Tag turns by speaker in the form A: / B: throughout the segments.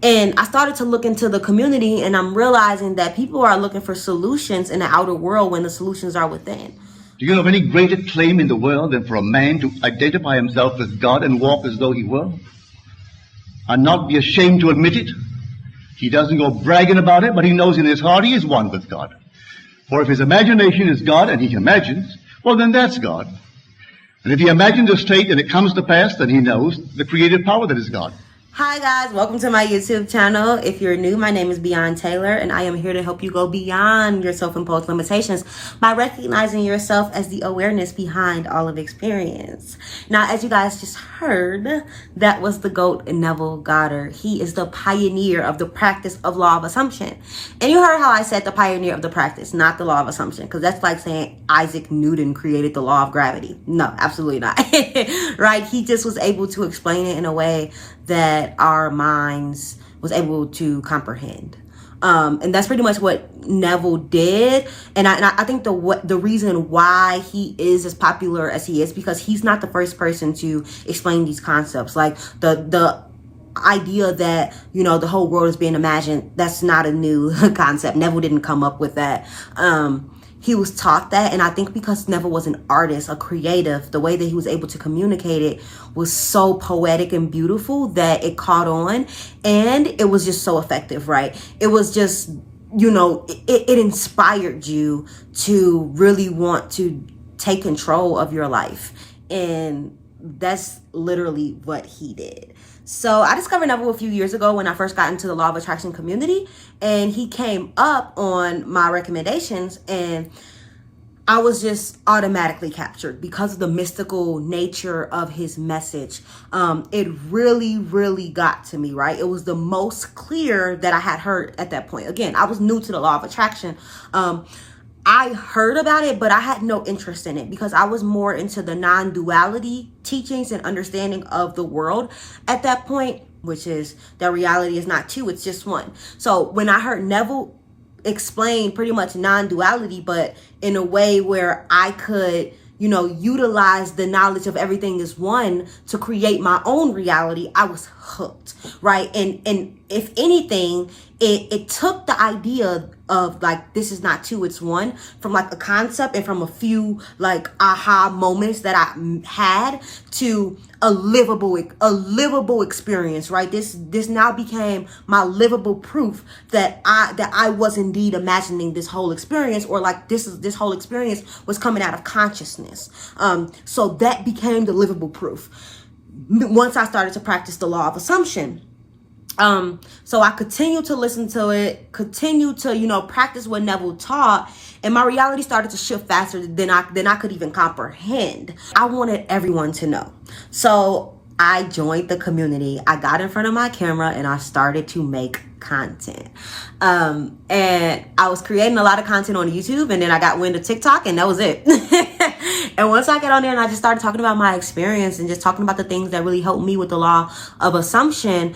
A: And I started to look into the community, and I'm realizing that people are looking for solutions in the outer world when the solutions are within.
B: Do you know of any greater claim in the world than for a man to identify himself with God and walk as though he were? And not be ashamed to admit it? He doesn't go bragging about it, but he knows in his heart he is one with God. For if his imagination is God and he imagines, well, then that's God. And if he imagines a state and it comes to pass, then he knows the creative power that is God.
A: Hi guys, welcome to my YouTube channel. If you're new, my name is Beyond Taylor, and I am here to help you go beyond your self-imposed limitations by recognizing yourself as the awareness behind all of experience. Now, as you guys just heard, that was the GOAT Neville Goddard. He is the pioneer of the practice of law of assumption. And you heard how I said the pioneer of the practice, not the law of assumption, because that's like saying Isaac Newton created the law of gravity. No, absolutely not. Right? He just was able to explain it in a way that our minds was able to comprehend. And that's pretty much what Neville did. And I think the reason why he is as popular as he is, because he's not the first person to explain these concepts. Like the idea that, you know, the whole world is being imagined, that's not a new concept. Neville didn't come up with that. He was taught that, and I think because Neville was an artist, a creative, the way that he was able to communicate it was so poetic and beautiful that it caught on, and it was just so effective, right? It was just, you know, it inspired you to really want to take control of your life, and that's literally what he did. So I discovered Neville a few years ago when I first got into the law of attraction community, and he came up on my recommendations, and I was just automatically captured because of the mystical nature of his message. It really, really got to me, right? It was the most clear that I had heard at that point. Again, I was new to the law of attraction. I heard about it, but I had no interest in it because I was more into the non-duality teachings and understanding of the world at that point, which is that reality is not two, it's just one. So when I heard Neville explain pretty much non-duality, but in a way where I could, you know, utilize the knowledge of everything is one to create my own reality, I was hooked, right? And if anything, it took the idea of like, this is not two, it's one, from like a concept and from a few like aha moments that I had to a livable experience, right? This now became my livable proof that I was indeed imagining this whole experience, or like this whole experience was coming out of consciousness. So that became the livable proof once I started to practice the law of assumption. So I continued to listen to it, continued to, you know, practice what Neville taught, and my reality started to shift faster than I could even comprehend. I wanted everyone to know. So I joined the community. I got in front of my camera and I started to make content. And I was creating a lot of content on YouTube, and then I got wind of TikTok, and that was it. And once I got on there and I just started talking about my experience and just talking about the things that really helped me with the law of assumption,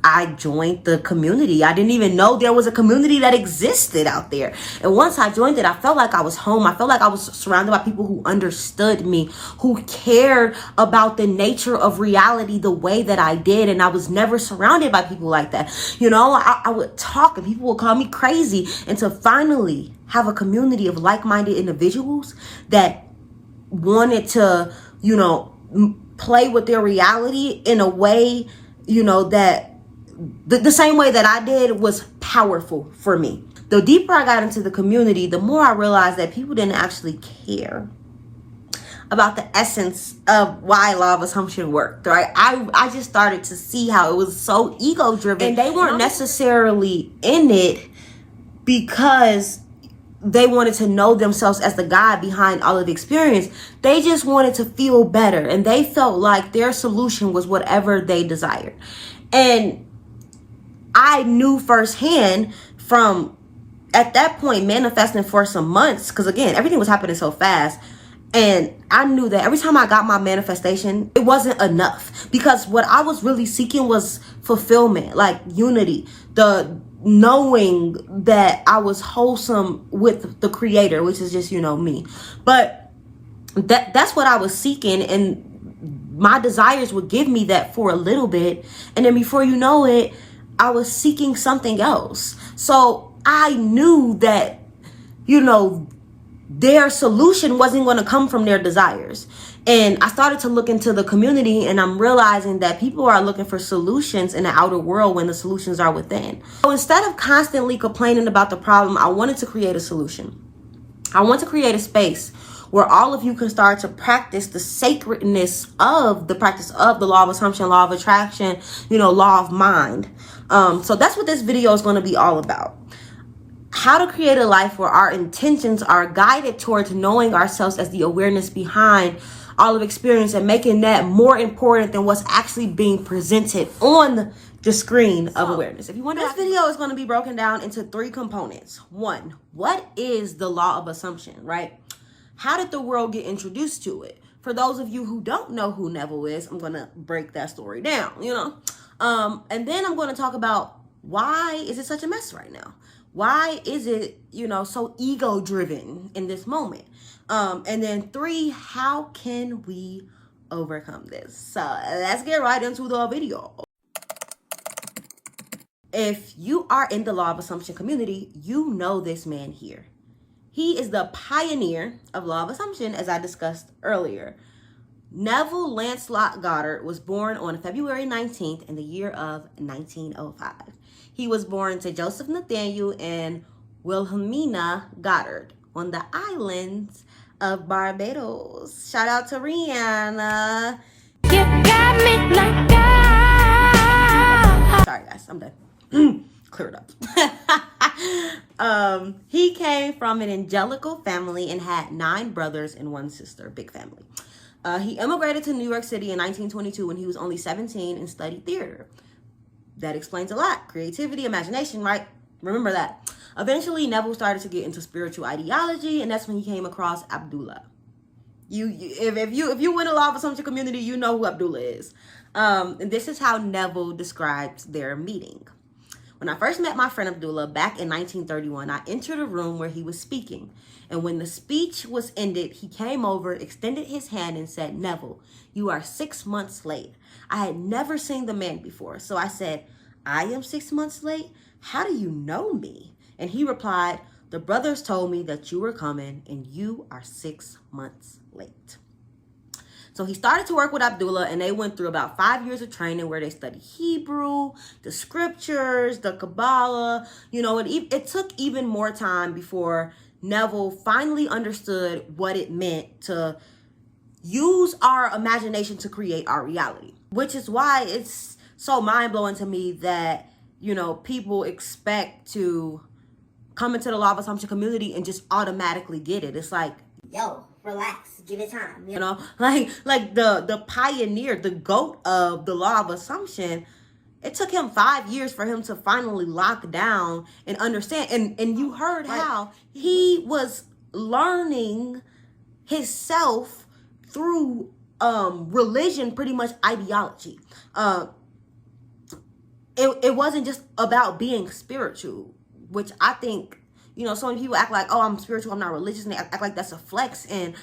A: I joined the community. I didn't even know there was a community that existed out there. And once I joined it, I felt like I was home. I felt like I was surrounded by people who understood me, who cared about the nature of reality the way that I did. And I was never surrounded by people like that. You know, I would talk and people would call me crazy. And to finally have a community of like-minded individuals that wanted to, you know, play with their reality in a way, you know, that the same way that I did was powerful for me. The deeper I got into the community, the more I realized that people didn't actually care about the essence of why law of assumption worked, right? I just started to see how it was so ego driven, and they weren't necessarily in it because they wanted to know themselves as the God behind all of the experience. They just wanted to feel better, and they felt like their solution was whatever they desired. And I knew firsthand from at that point manifesting for some months, because again, everything was happening so fast. And I knew that every time I got my manifestation, it wasn't enough, because what I was really seeking was fulfillment, like unity, the knowing that I was wholesome with the creator, which is just, you know, me. But that's what I was seeking, and my desires would give me that for a little bit. And then before you know it, I was seeking something else. So I knew that, you know, their solution wasn't going to come from their desires. And I started to look into the community, and I'm realizing that people are looking for solutions in the outer world when the solutions are within. So instead of constantly complaining about the problem, I wanted to create a solution. I want to create a space where all of you can start to practice the sacredness of the practice of the law of assumption, law of attraction, you know, law of mind. So that's what this video is going to be all about. How to create a life where our intentions are guided towards knowing ourselves as the awareness behind all of experience, and making that more important than what's actually being presented on the screen of awareness. If you want, this video is going to be broken down into 3 components. 1, what is the law of assumption, right? How did the world get introduced to it? For those of you who don't know who Neville is, I'm going to break that story down, you know? And then I'm going to talk about why is it such a mess right now? Why is it, you know, so ego driven in this moment? And then 3, how can we overcome this? So let's get right into the video. If you are in the law of assumption community, you know this man here. He is the pioneer of law of assumption, as I discussed earlier. Neville Lancelot Goddard was born on February 19th in the year of 1905. He was born to Joseph Nathaniel and Wilhelmina Goddard on the islands of Barbados. Shout out to Rihanna. You got me like God. Sorry guys, I'm done. Clear it up. He came from an angelical family and had 9 brothers and 1 sister. Big family. He immigrated to New York City in 1922 when he was only 17 and studied theater. That explains a lot. Creativity, imagination, right? Remember that. Eventually, Neville started to get into spiritual ideology, and that's when he came across Abdullah. If you win a law of assumption community, you know who Abdullah is. And this is how Neville describes their meeting. When I first met my friend Abdullah back in 1931, I entered a room where he was speaking. And when the speech was ended, he came over, extended his hand, and said, "Neville, you are 6 months late." I had never seen the man before. So I said, "I am 6 months late? How do you know me?" And he replied, "The brothers told me that you were coming and you are 6 months late." So he started to work with Abdullah, and they went through about 5 years of training where they studied Hebrew, the scriptures, the Kabbalah. You know, it took even more time before Neville finally understood what it meant to use our imagination to create our reality, which is why it's so mind-blowing to me that, you know, people expect to come into the law of assumption community and just automatically get it. It's like, yo, relax, give it time, you know? Like the pioneer, the GOAT of the law of assumption, it took him 5 years for him to finally lock down and understand. And you heard how he was learning himself through religion, pretty much ideology. It wasn't just about being spiritual, which I think, you know, so many people act like, oh, I'm spiritual, I'm not religious, and they act like that's a flex. And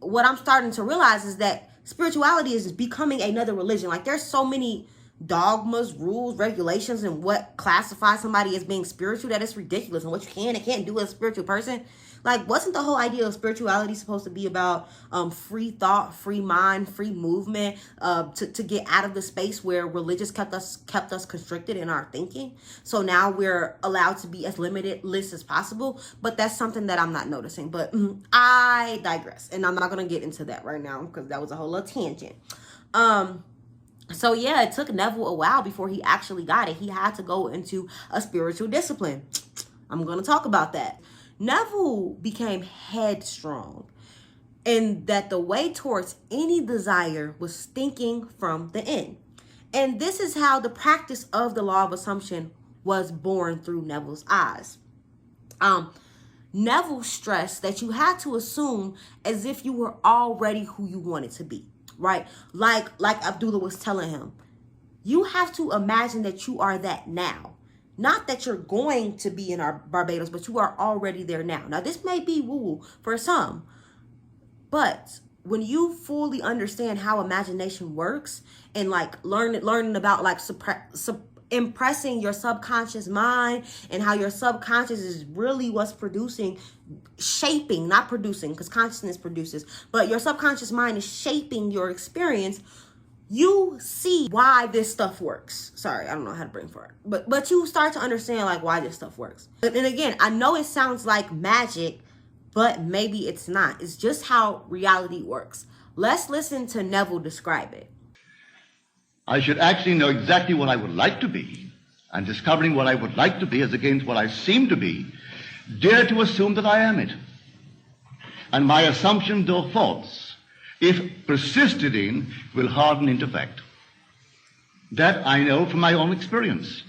A: what I'm starting to realize is that spirituality is becoming another religion. Like, there's so many dogmas, rules, regulations, and what classifies somebody as being spiritual that it's ridiculous, and what you can and can't do as a spiritual person. Like, wasn't the whole idea of spirituality supposed to be about free thought, free mind, free movement, to get out of the space where religious kept us constricted in our thinking? So now we're allowed to be as limitless as possible. But that's something that I'm not noticing. But I digress, and I'm not gonna get into that right now because that was a whole little tangent. So yeah, it took Neville a while before he actually got it. He had to go into a spiritual discipline. I'm gonna talk about that. Neville became headstrong, and that the way towards any desire was thinking from the end. And this is how the practice of the law of assumption was born through Neville's eyes. Neville stressed that you had to assume as if you were already who you wanted to be, right? Like Abdullah was telling him, you have to imagine that you are that now. Not that you're going to be in our Barbados, but you are already there now. Now, this may be woo-woo for some, but when you fully understand how imagination works and like learning about like impressing your subconscious mind, and how your subconscious is really what's producing, shaping, not producing, because consciousness produces, but your subconscious mind is shaping your experience. You see why this stuff works. Sorry, I don't know how to bring for it, but you start to understand like why this stuff works. And again, I know it sounds like magic, but maybe it's not. It's just how reality works. Let's listen to Neville describe it.
B: I should actually know exactly what I would like to be, and discovering what I would like to be as against what I seem to be, dare to assume that I am it. And my assumption, though false, if persisted in, will harden into fact. That I know from my own experience.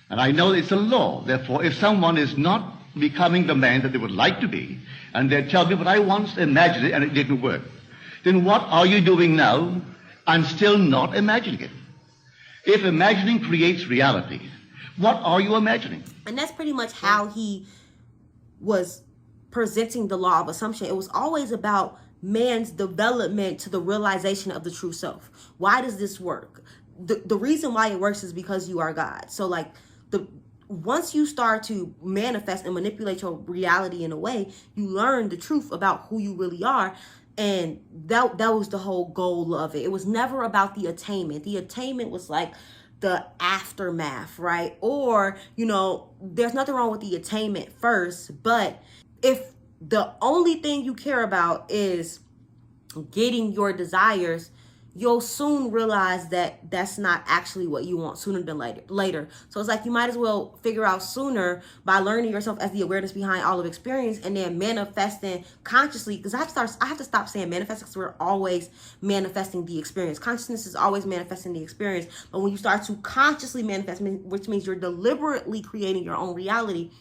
B: And I know it's a law. Therefore, if someone is not becoming the man that they would like to be, and they tell me, but I once imagined it and it didn't work, then what are you doing now and still not imagining it? If imagining creates reality, what are you imagining?
A: And that's pretty much how he was presenting the law of assumption. It was always about man's development to the realization of the true self. Why does this work? The reason why it works is because you are God. So like once you start to manifest and manipulate your reality in a way, you learn the truth about who you really are. And that was the whole goal of it. It was never about the attainment. The attainment was like the aftermath, right? Or, there's nothing wrong with the attainment first, but if the only thing you care about is getting your desires, you'll soon realize that that's not actually what you want sooner than later. So it's like you might as well figure out sooner by learning yourself as the awareness behind all of experience, and then manifesting consciously. Because I have to stop saying manifest, because we're always manifesting the experience. Consciousness is always manifesting the experience. But when you start to consciously manifest, which means you're deliberately creating your own reality,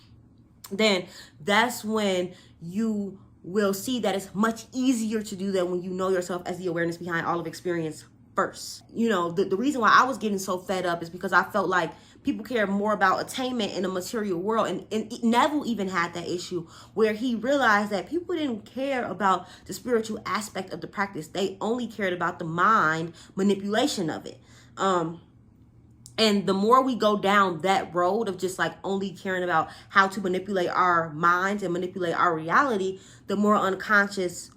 A: then that's when you will see that it's much easier to do that when you know yourself as the awareness behind all of experience first. The reason why I was getting so fed up is because I felt like people care more about attainment in the material world. And Neville even had that issue where he realized that people didn't care about the spiritual aspect of the practice. They only cared about the mind manipulation of it. And the more we go down that road of just like only caring about how to manipulate our minds and manipulate our reality, the more unconscious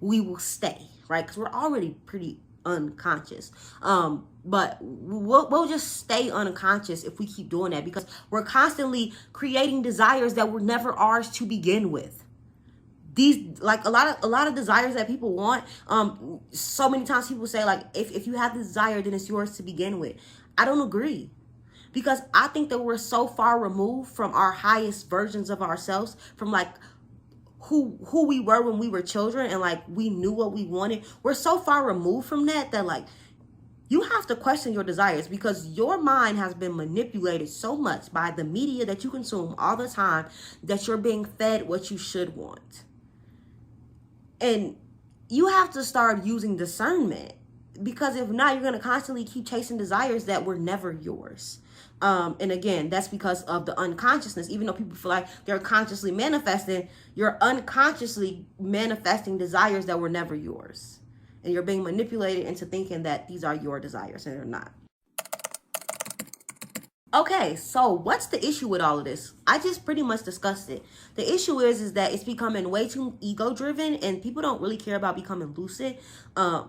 A: we will stay, right? Because we're already pretty unconscious. But we'll just stay unconscious if we keep doing that, because we're constantly creating desires that were never ours to begin with. These, like a lot of desires that people want. So many times people say like, if you have the desire, then it's yours to begin with. I don't agree, because I think that we're so far removed from our highest versions of ourselves, from like who we were when we were children and like we knew what we wanted. We're so far removed from that like you have to question your desires, because your mind has been manipulated so much by the media that you consume all the time that you're being fed what you should want. And you have to start using discernment, because if not, you're going to constantly keep chasing desires that were never yours. And again, that's because of the unconsciousness. Even though people feel like they're consciously manifesting, you're unconsciously manifesting desires that were never yours. And you're being manipulated into thinking that these are your desires, and they're not. Okay, so what's the issue with all of this? I just pretty much discussed it. The issue is that it's becoming way too ego-driven, and people don't really care about becoming lucid. And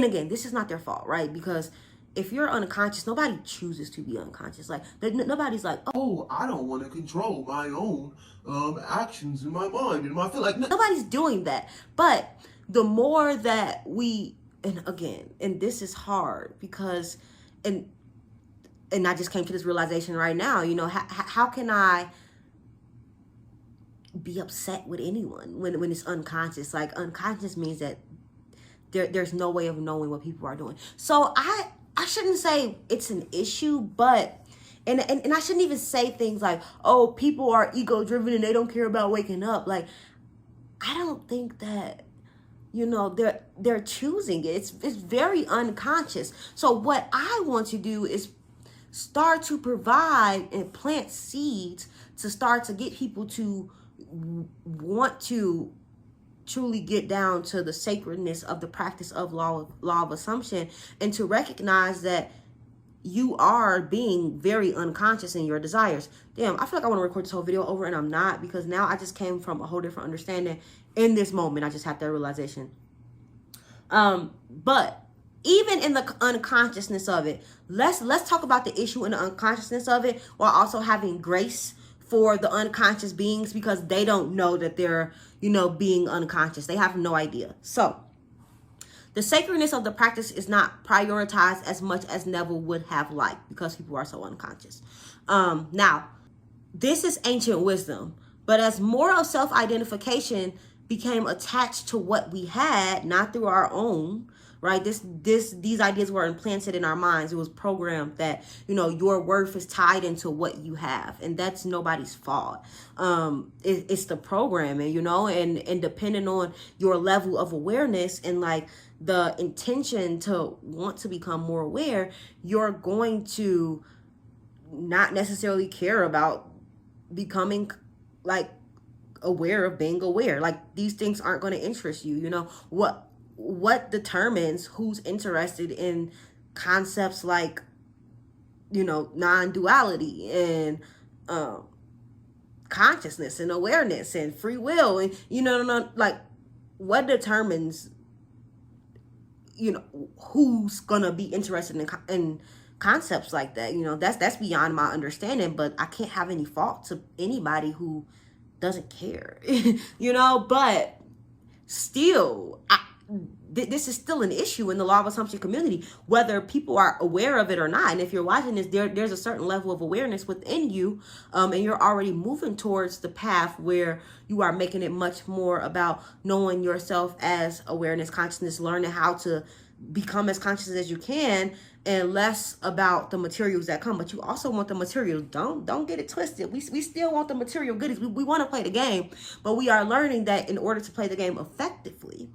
A: again, this is not their fault, right? Because if you're unconscious, nobody chooses to be unconscious. Like nobody's like,
C: oh, I don't want to control my own actions in my mind and my feel like
A: nobody's doing that. But the more that and this is hard because and I just came to this realization right now, how can I be upset with anyone when it's unconscious? Like, unconscious means that there's no way of knowing what people are doing. So I shouldn't say it's an issue, but and I shouldn't even say things like, oh, people are ego driven and they don't care about waking up. Like, I don't think that they're choosing it. It's very unconscious. So what I want to do is start to provide and plant seeds to start to get people to want to truly get down to the sacredness of the practice of law of assumption, and to recognize that you are being very unconscious in your desires. Damn, I feel like I want to record this whole video over and I'm not, because now I just came from a whole different understanding in this moment. I just had that realization. But even in the unconsciousness of it, let's talk about the issue in the unconsciousness of it, while also having grace for the unconscious beings, because they don't know that they're, being unconscious. They have no idea. So the sacredness of the practice is not prioritized as much as Neville would have liked, because people are so unconscious. Now, this is ancient wisdom, but as moral self-identification became attached to what we had, not through our own, right? These ideas were implanted in our minds. It was programmed that, your worth is tied into what you have, and that's nobody's fault. It's the programming, and depending on your level of awareness and like the intention to want to become more aware, you're going to not necessarily care about becoming like aware of being aware. Like, these things aren't going to interest you. What determines who's interested in concepts like, non-duality and consciousness and awareness and free will, and like, what determines who's gonna be interested in concepts like that? That's beyond my understanding, but I can't have any fault to anybody who doesn't care. But still, this is still an issue in the law of assumption community, whether people are aware of it or not. And if you're watching this, there's a certain level of awareness within you, and you're already moving towards the path where you are making it much more about knowing yourself as awareness, consciousness, learning how to become as conscious as you can, and less about the materials that come. But you also want the materials. Don't get it twisted. We still want the material goodies. We want to play the game, but we are learning that in order to play the game effectively,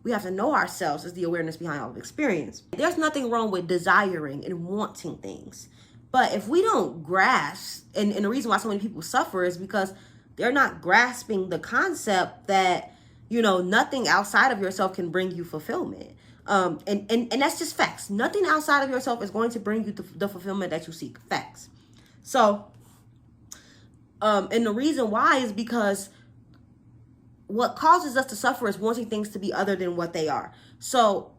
A: we have to know ourselves as the awareness behind all of experience. There's nothing wrong with desiring and wanting things. But if we don't grasp, and the reason why so many people suffer is because they're not grasping the concept that, nothing outside of yourself can bring you fulfillment. And that's just facts. Nothing outside of yourself is going to bring you the fulfillment that you seek. Facts. So, and the reason why is because what causes us to suffer is wanting things to be other than what they are. So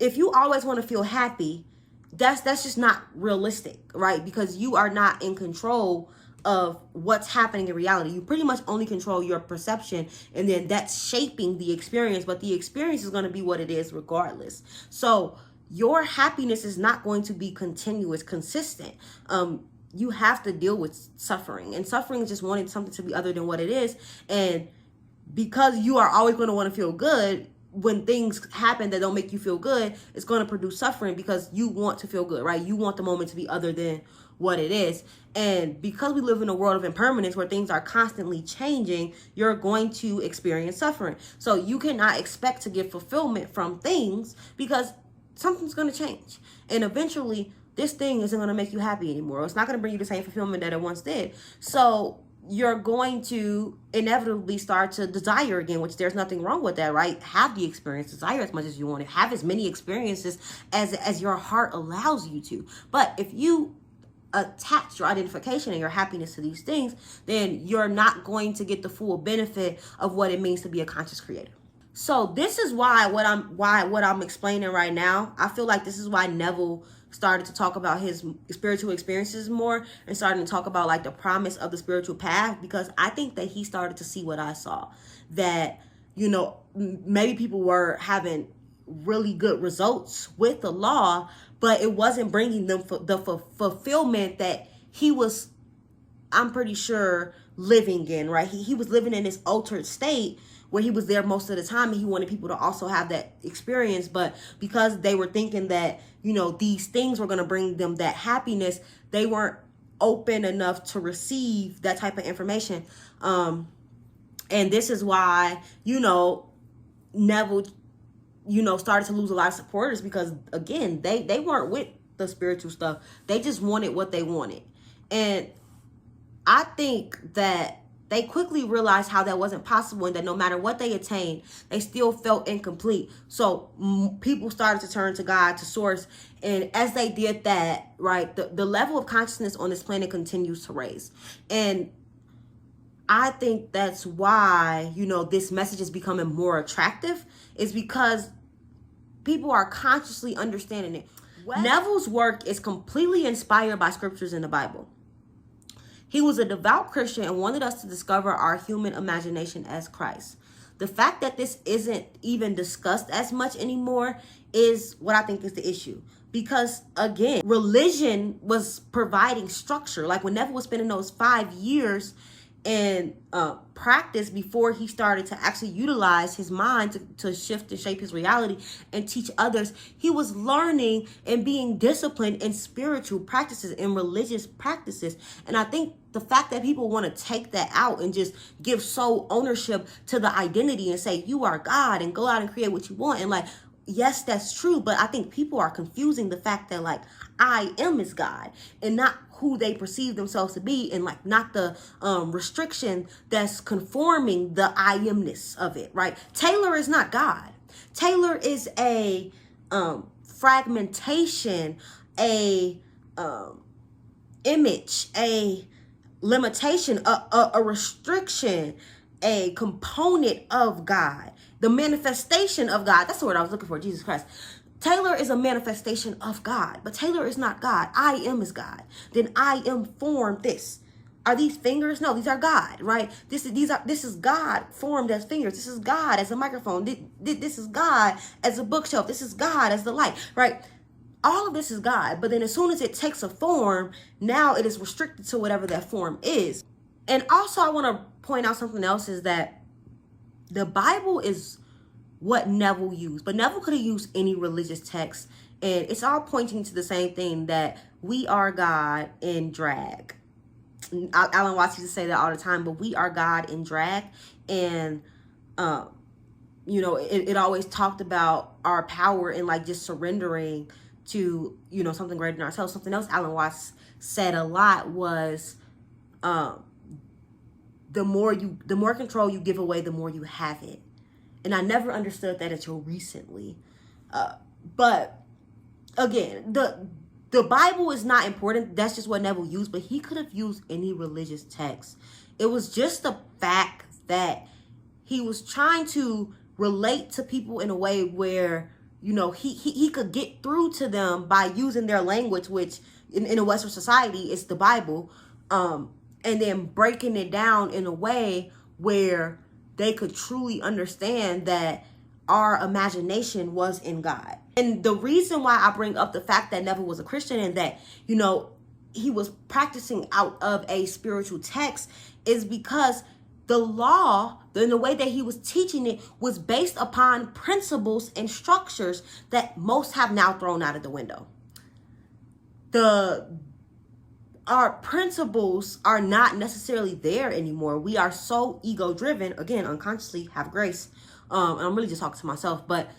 A: if you always want to feel happy, that's just not realistic, right? Because you are not in control of what's happening in reality. You pretty much only control your perception, and then that's shaping the experience, but the experience is going to be what it is regardless. So your happiness is not going to be continuous, consistent. You have to deal with suffering, and suffering is just wanting something to be other than what it is. And because you are always going to want to feel good, when things happen that don't make you feel good, it's going to produce suffering, because you want to feel good, right? You want the moment to be other than what it is. And because we live in a world of impermanence where things are constantly changing, you're going to experience suffering. So you cannot expect to get fulfillment from things, because something's going to change. And eventually this thing isn't going to make you happy anymore. It's not going to bring you the same fulfillment that it once did. So you're going to inevitably start to desire again, which there's nothing wrong with that, right? Have the experience, desire as much as you want it, have as many experiences as your heart allows you to. But if you attach your identification and your happiness to these things, then you're not going to get the full benefit of what it means to be a conscious creator. So this is why what I'm explaining right now, I feel like this is why Neville started to talk about his spiritual experiences more, and starting to talk about like the promise of the spiritual path, because I think that he started to see what I saw, that, maybe people were having really good results with the law, but it wasn't bringing them the fulfillment that he was, I'm pretty sure, living in, right? He was living in this altered state where he was there most of the time, and he wanted people to also have that experience. But because they were thinking that, these things were going to bring them that happiness, they weren't open enough to receive that type of information. And this is why, Neville, started to lose a lot of supporters, because again, they weren't with the spiritual stuff. They just wanted what they wanted. And I think that they quickly realized how that wasn't possible, and that no matter what they attained, they still felt incomplete. So people started to turn to God, to source. And as they did that, right, the level of consciousness on this planet continues to raise. And I think that's why, this message is becoming more attractive, is because people are consciously understanding it. Neville's work is completely inspired by scriptures in the Bible. He was a devout Christian and wanted us to discover our human imagination as Christ. The fact that this isn't even discussed as much anymore is what I think is the issue. Because, again, religion was providing structure. Like when Neville was spending those 5 years in practice before he started to actually utilize his mind to shift and shape his reality and teach others, he was learning and being disciplined in spiritual practices and religious practices. And I think the fact that people want to take that out and just give sole ownership to the identity and say you are God and go out and create what you want, and like, yes, that's true, but I think people are confusing the fact that like I am is God and not who they perceive themselves to be, and like not the restriction that's conforming the I amness of it, right? Taylor is not God. Taylor is a fragmentation, a image, a limitation, a restriction, a component of God, the manifestation of God. That's the word I was looking for, Jesus Christ. Taylor is a manifestation of God, but Taylor is not God. I am is God. Then I am formed this. Are these fingers? No, these are God, right? This is God formed as fingers. This is God as a microphone. This is God as a bookshelf. This is God as the light, right? All of this is God, but then as soon as it takes a form, now it is restricted to whatever that form is. And also I want to point out something else, is that the Bible is what Neville used, but Neville could have used any religious text, and it's all pointing to the same thing, that we are God in drag. Alan Watts used to say that all the time, but we are God in drag. And it always talked about our power and like just surrendering to something greater than ourselves. Something else Alan Watts said a lot was the more control you give away, the more you have it. And I never understood that until recently. But again, the Bible is not important. That's just what Neville used, but he could have used any religious text. It was just the fact that he was trying to relate to people in a way where, he could get through to them by using their language, which in a Western society is the Bible, and then breaking it down in a way where they could truly understand that our imagination was in God. And the reason why I bring up the fact that Neville was a Christian and that, he was practicing out of a spiritual text is because the law, in the way that he was teaching it, was based upon principles and structures that most have now thrown out of the window. Our principles are not necessarily there anymore. We are so ego driven, again, unconsciously. Have grace. And I'm really just talking to myself, but,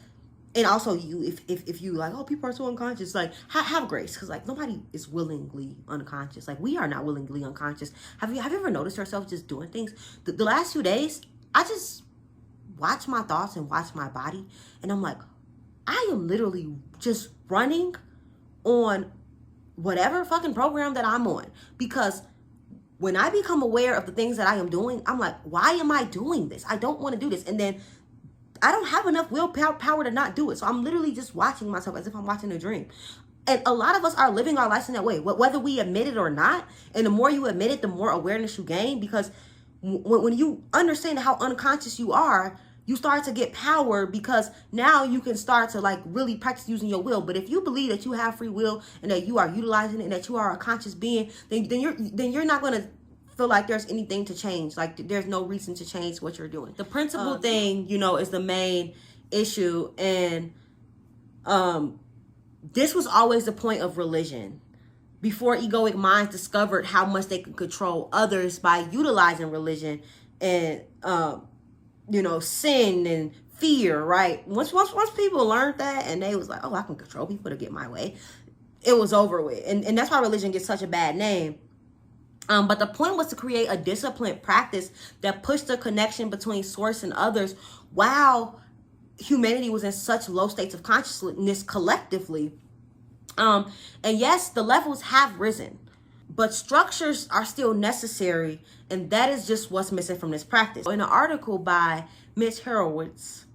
A: and also you, if you like, oh, people are so unconscious, like have grace. Because like nobody is willingly unconscious. Like we are not willingly unconscious. Have you ever noticed yourself just doing things? The last few days, I just watch my thoughts and watch my body. And I'm like, I am literally just running on whatever fucking program that I'm on. Because when I become aware of the things that I am doing, I'm like, why am I doing this? I don't want to do this. And then I don't have enough willpower to not do it. So I'm literally just watching myself as if I'm watching a dream. And a lot of us are living our lives in that way, whether we admit it or not. And the more you admit it, the more awareness you gain. Because when you understand how unconscious you are, you start to get power, because now you can start to like really practice using your will. But if you believe that you have free will and that you are utilizing it and that you are a conscious being, then you're not going to feel like there's anything to change. Like there's no reason to change what you're doing. The principle thing, is the main issue. And this was always the point of religion. Before egoic minds discovered how much they could control others by utilizing religion and sin and fear, right? Once people learned that and they was like, oh, I can control people to get my way, it was over with. And that's why religion gets such a bad name. But the point was to create a disciplined practice that pushed the connection between source and others while humanity was in such low states of consciousness collectively. And yes, the levels have risen, but structures are still necessary, and that is just what's missing from this practice. In an article by Mitch Horowitz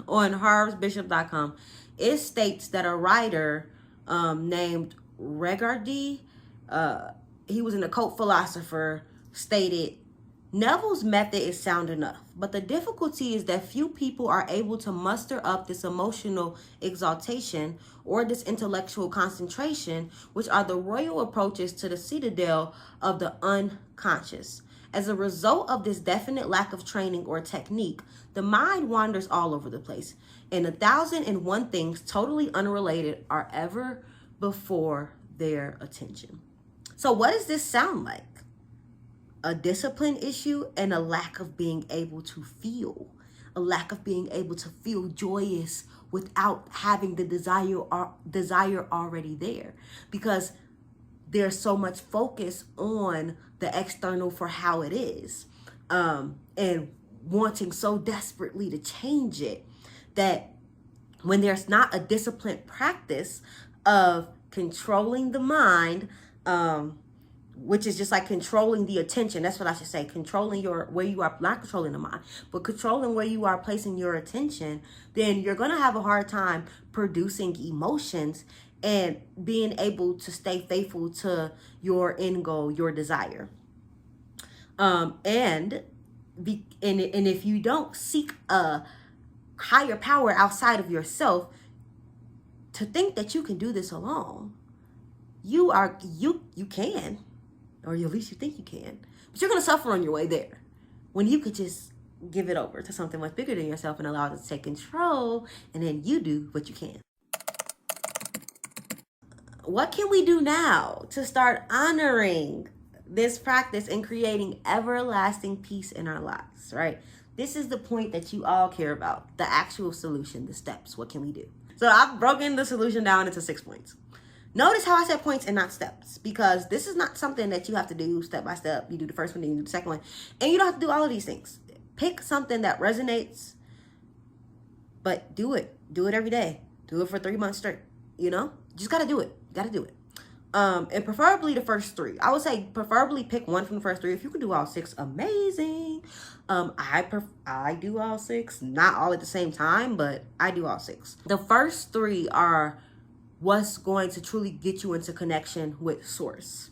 A: on harvestbishop.com, it states that a writer named Regardy, he was an occult philosopher, stated, Neville's method is sound enough, but the difficulty is that few people are able to muster up this emotional exaltation or this intellectual concentration, which are the royal approaches to the citadel of the unconscious. As a result of this definite lack of training or technique, the mind wanders all over the place, and 1,001 things totally unrelated are ever before their attention. So what does this sound like? A discipline issue and a lack of being able to feel. A lack of being able to feel joyous without having the desire already there. Because there's so much focus on the external for how it is. And wanting so desperately to change it that when there's not a disciplined practice of controlling the mind, which is just like controlling the attention. That's what I should say. Controlling where you are, not controlling the mind, but controlling where you are placing your attention, then you're going to have a hard time producing emotions and being able to stay faithful to your end goal, your desire. And if you don't seek a higher power outside of yourself, to think that you can do this alone, you can. Or at least you think you can. But you're going to suffer on your way there. When you could just give it over to something much bigger than yourself and allow it to take control. And then you do what you can. What can we do now to start honoring this practice and creating everlasting peace in our lives, right? This is the point that you all care about. The actual solution, the steps. What can we do? So I've broken the solution down into 6 points. Notice how I said points and not steps, because this is not something that you have to do step by step. You do the first one, then you do the second one. And you don't have to do all of these things. Pick something that resonates, but do it. Do it every day. Do it for 3 months straight. You know? You just got to do it. You got to do it. And preferably the first 3. I would say preferably pick one from the first 3. If you can do all 6, amazing. I do all 6. Not all at the same time, but I do all 6. The first 3 are what's going to truly get you into connection with source.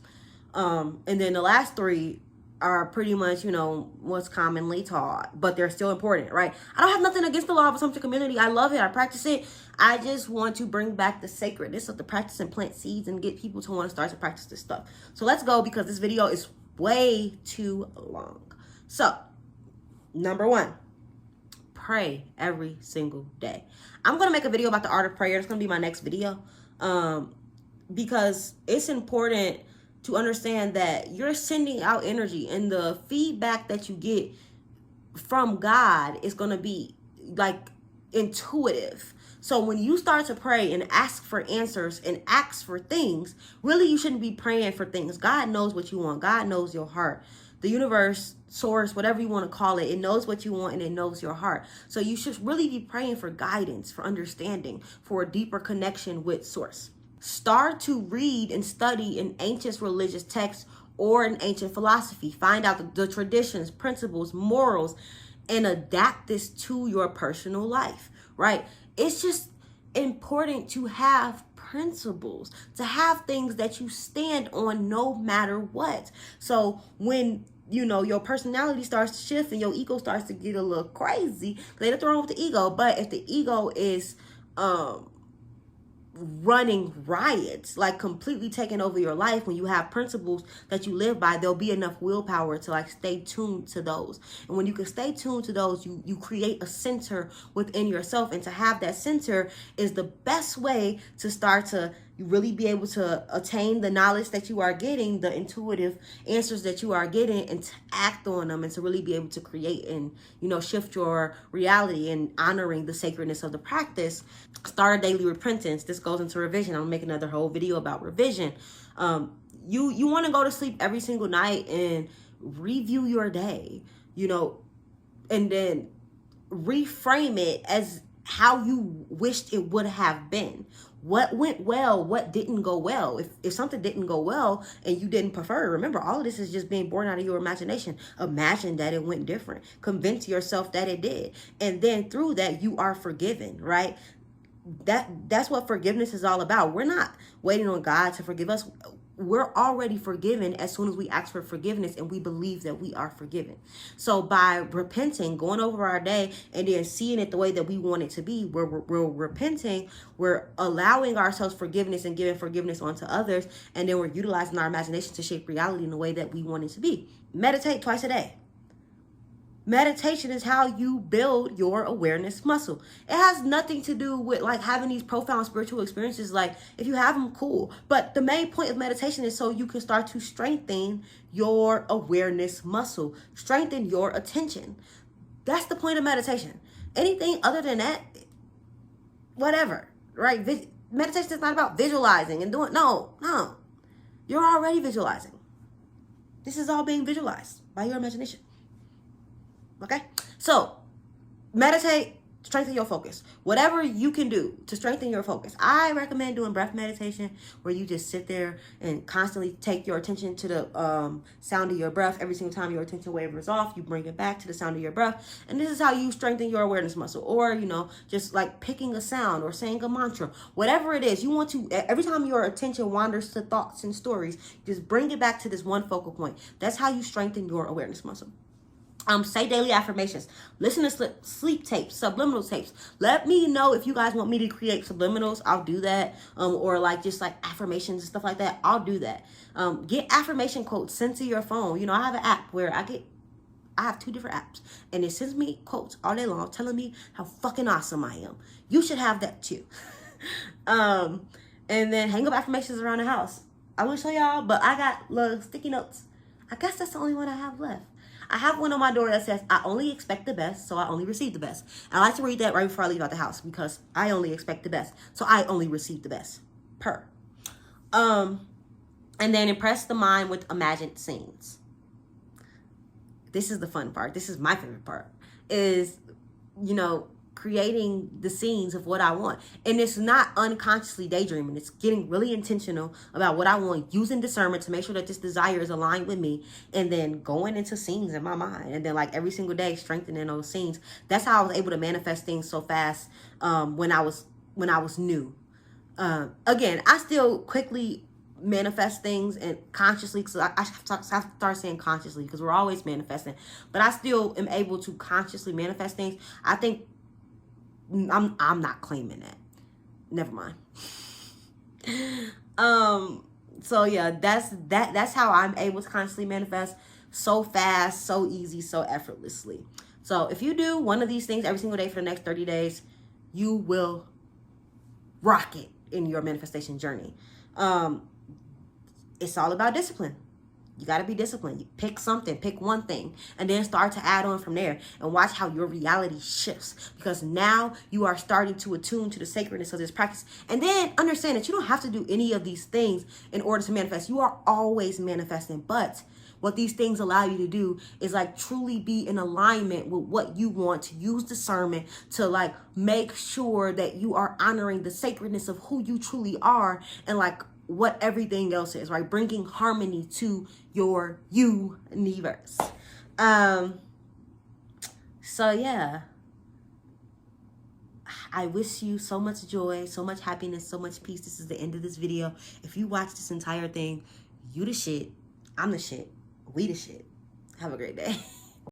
A: And then the last 3 are pretty much, what's commonly taught, but they're still important, right? I don't have nothing against the law of assumption community. I love it. I practice it. I just want to bring back the sacredness of the practice and plant seeds and get people to want to start to practice this stuff. So let's go, because this video is way too long. So, number 1. Pray every single day. I'm going to make a video about the art of prayer. It's going to be my next video. Because it's important to understand that you're sending out energy, and the feedback that you get from God is going to be like intuitive. So when you start to pray and ask for answers and ask for things, really you shouldn't be praying for things. God knows what you want. God knows your heart. The universe, source, whatever you want to call it, it knows what you want and it knows your heart. So you should really be praying for guidance, for understanding, for a deeper connection with source. Start to read and study an ancient religious text or an ancient philosophy. Find out the traditions, principles, morals, and adapt this to your personal life, right? It's just important to have principles, to have things that you stand on no matter what. So when your personality starts to shift and your ego starts to get a little crazy, there's nothing wrong with the ego, but if the ego is running riots, like completely taking over your life, when you have principles that you live by, there'll be enough willpower to like stay tuned to those. And when you can stay tuned to those, you create a center within yourself, and to have that center is the best way to start to really be able to attain the knowledge that you are getting, the intuitive answers that you are getting, and to act on them, and to really be able to create and shift your reality and honoring the sacredness of the practice. Start a daily repentance. This goes into revision. I'm gonna make another whole video about revision. you want to go to sleep every single night and review your day, you know, and then reframe it as how you wished it would have been. What went well, what didn't go well. If something didn't go well and you didn't prefer it, remember, all of this is just being born out of your imagination. Imagine that it went different. Convince yourself that it did. And then through that, you are forgiven, right? That's what forgiveness is all about. We're not waiting on God to forgive us. We're already forgiven as soon as we ask for forgiveness and we believe that we are forgiven. So by repenting, going over our day and then seeing it the way that we want it to be, we're repenting, we're allowing ourselves forgiveness and giving forgiveness onto others, and then we're utilizing our imagination to shape reality in the way that we want it to be. Meditate twice a day. Meditation is how you build your awareness muscle. It has nothing to do with like having these profound spiritual experiences. Like if you have them, cool. But the main point of meditation is so you can start to strengthen your awareness muscle, strengthen your attention. That's the point of meditation. Anything other than that, whatever, right? Meditation is not about visualizing and doing, no. You're already visualizing. This is all being visualized by your imagination. Okay, so meditate, strengthen your focus. Whatever you can do to strengthen your focus. I recommend doing breath meditation where you just sit there and constantly take your attention to the sound of your breath. Every single time your attention wavers off, you bring it back to the sound of your breath. And this is how you strengthen your awareness muscle. Or, you know, just like picking a sound or saying a mantra. Whatever it is, you want to, every time your attention wanders to thoughts and stories, just bring it back to this one focal point. That's how you strengthen your awareness muscle. Say daily affirmations. Listen to sleep tapes, subliminal tapes. Let me know if you guys want me to create subliminals. I'll do that. Or like just like affirmations and stuff like that. I'll do that. Get affirmation quotes sent to your phone. You know, I have an app where I have 2 different apps, and it sends me quotes all day long telling me how fucking awesome I am. You should have that too. And then hang up affirmations around the house. I will show y'all, but I got little sticky notes. I guess that's the only one I have left. I have one on my door that says, I only expect the best, so I only receive the best. I like to read that right before I leave out the house because I only expect the best, so I only receive the best. And then impress the mind with imagined scenes. This is the fun part. This is my favorite part. Is, you know, creating the scenes of what I want. And it's not unconsciously daydreaming. It's getting really intentional about what I want, using discernment to make sure that this desire is aligned with me, and then going into scenes in my mind. And then like every single day strengthening those scenes. That's how I was able to manifest things so fast when I was new. Again, I still quickly manifest things and consciously, because I have to start saying consciously because we're always manifesting, but I still am able to consciously manifest things. I think I'm not claiming that. Never mind. So yeah, that's how I'm able to consciously manifest so fast, so easy, so effortlessly. So if you do one of these things every single day for the next 30 days, you will rock it in your manifestation journey. It's all about discipline. You got to be disciplined. You pick something, pick one thing, and then start to add on from there and watch how your reality shifts, because now you are starting to attune to the sacredness of this practice. And then understand that you don't have to do any of these things in order to manifest. You are always manifesting, but what these things allow you to do is like truly be in alignment with what you want, to use discernment to like make sure that you are honoring the sacredness of who you truly are and like what everything else is, right? Bringing harmony to your universe. So yeah, I wish you so much joy, so much happiness, so much peace. This is the end of this video. If you watch this entire thing, you the shit, I'm the shit, we the shit. Have a great day.